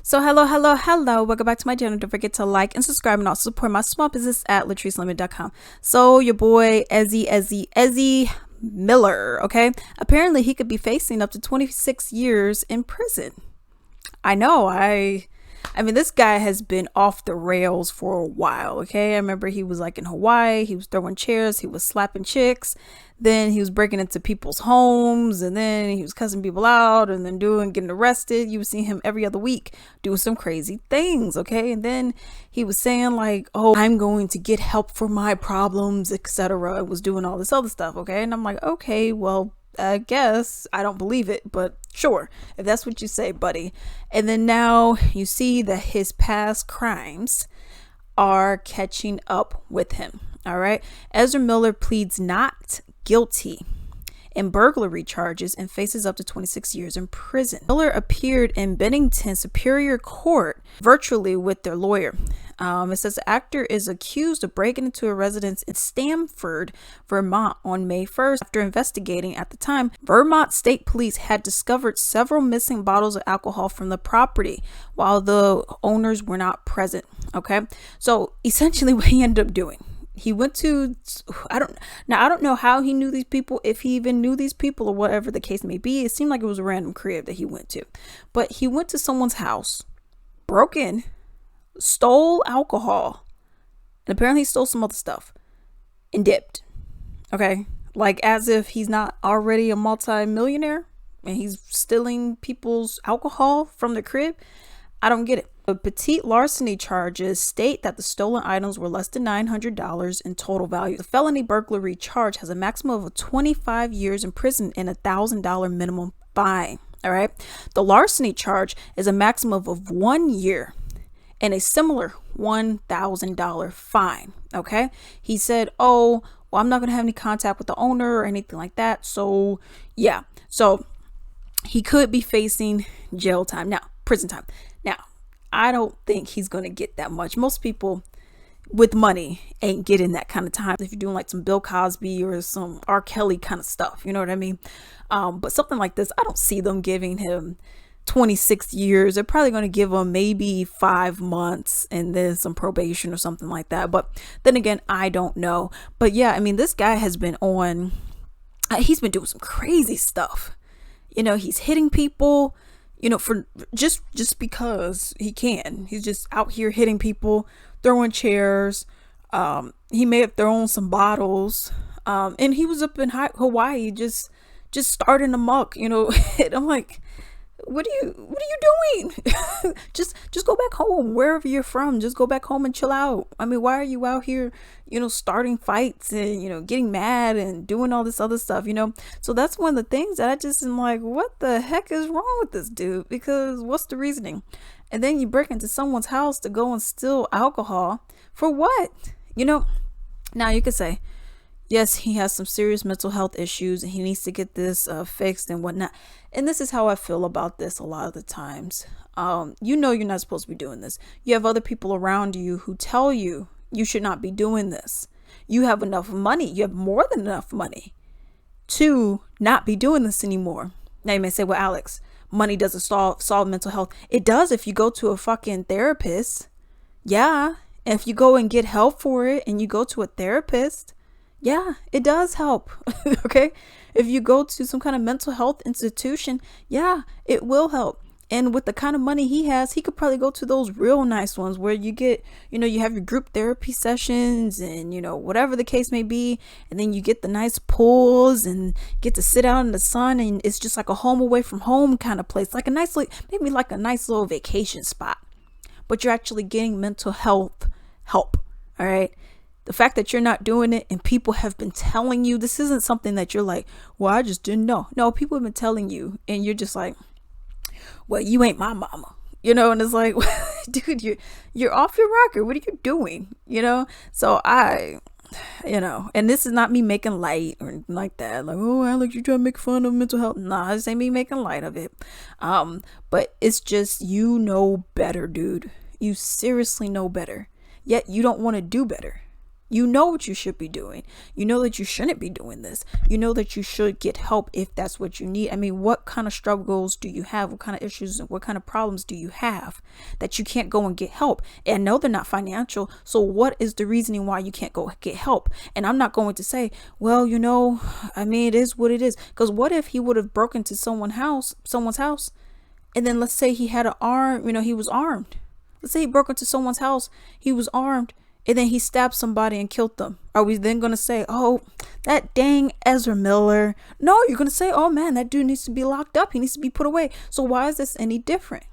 So hello. Welcome back to my channel. Don't forget to like and subscribe and also support my small business at latricelemon.com. So your boy Ezzy Miller, okay? Apparently he could be facing up to 26 years in prison. I know, I mean, this guy has been off the rails for a while, okay? I remember he was like in Hawaii, he was throwing chairs, he was slapping chicks, then he was breaking into people's homes, and then he was cussing people out, and then getting arrested. You would see him every other week doing some crazy things, okay? And then he was saying like, oh, I'm going to get help for my problems, etc. and was doing all this other stuff, okay? And I'm like, okay, well, I guess I don't believe it, but sure, if that's what you say, buddy. And then now you see that his past crimes are catching up with him. All right. Ezra Miller pleads not guilty in burglary charges and faces up to 26 years in prison. Miller appeared in Bennington Superior Court virtually with their lawyer. It says the actor is accused of breaking into a residence in Stamford, Vermont on May 1st. After investigating at the time, Vermont State Police had discovered several missing bottles of alcohol from the property while the owners were not present. Okay, so essentially what he ended up doing, he went to, I don't know how he knew these people, if he even knew these people or whatever the case may be. It seemed like it was a random crib that he went to, but he went to someone's house, broke in, stole alcohol, and apparently stole some other stuff and dipped. Okay, like as if he's not already a multi-millionaire and he's stealing people's alcohol from the crib. I don't get it. The petite larceny charges state that the stolen items were less than $900 in total value. The felony burglary charge has a maximum of 25 years in prison and $1,000 minimum fine. All right. The larceny charge is a maximum of 1 year and a similar $1,000 fine. Okay. He said, oh, well, I'm not going to have any contact with the owner or anything like that. So, yeah. So he could be facing jail time now, prison time. Now, I don't think he's going to get that much. Most people with money ain't getting that kind of time. If you're doing like some Bill Cosby or some R. Kelly kind of stuff, you know what I mean? But something like this, I don't see them giving him 26 years. They're probably going to give him maybe 5 months and then some probation or something like that. But then again, I don't know. But yeah, I mean, this guy has been he's been doing some crazy stuff. You know, he's hitting people, you know, for just because he can. He's just out here hitting people, throwing chairs. He may have thrown some bottles. And he was up in Hawaii just starting amok, you know. And I'm like, what are you doing? just go back home, wherever you're from. Just go back home and chill out. I mean, why are you out here, you know, starting fights and, you know, getting mad and doing all this other stuff, you know? So that's one of the things that I just am like, what the heck is wrong with this dude? Because what's the reasoning? And then you break into someone's house to go and steal alcohol for what? You know, now you could say, yes, he has some serious mental health issues and he needs to get this fixed and whatnot. And this is how I feel about this a lot of the times. You know, you're not supposed to be doing this. You have other people around you who tell you you should not be doing this. You have enough money. You have more than enough money to not be doing this anymore. Now you may say, well, Alex, money doesn't solve mental health. It does if you go to a fucking therapist. Yeah. And if you go and get help for it and you go to a therapist, yeah, it does help. Okay. If you go to some kind of mental health institution, yeah, it will help. And with the kind of money he has, he could probably go to those real nice ones where you get, you know, you have your group therapy sessions and, you know, whatever the case may be. And then you get the nice pools and get to sit out in the sun. And it's just like a home away from home kind of place, like a nice, maybe like a nice little vacation spot. But you're actually getting mental health help. All right. The fact that you're not doing it and people have been telling you, this isn't something that you're like, well, I just didn't know. No, people have been telling you and you're just like, well, you ain't my mama, you know? And it's like, dude, you're off your rocker. What are you doing? You know? So you know, and this is not me making light or anything like that. Like, oh, Alex, you trying to make fun of mental health. Nah, this ain't me making light of it. But it's just, you know better, dude. You seriously know better, yet you don't want to do better. You know what you should be doing. You know that you shouldn't be doing this. You know that you should get help if that's what you need. I mean, what kind of struggles do you have? What kind of issues and what kind of problems do you have that you can't go and get help? And I know they're not financial. So what is the reasoning why you can't go get help? And I'm not going to say, well, I mean, it is what it is. Because what if he would have broken into someone's house, and then let's say he had an arm, he was armed. Let's say he broke into someone's house, he was armed, and then he stabbed somebody and killed them. Are we then going to say, oh, that dang Ezra Miller? No, you're going to say, oh man, that dude needs to be locked up. He needs to be put away. So why is this any different?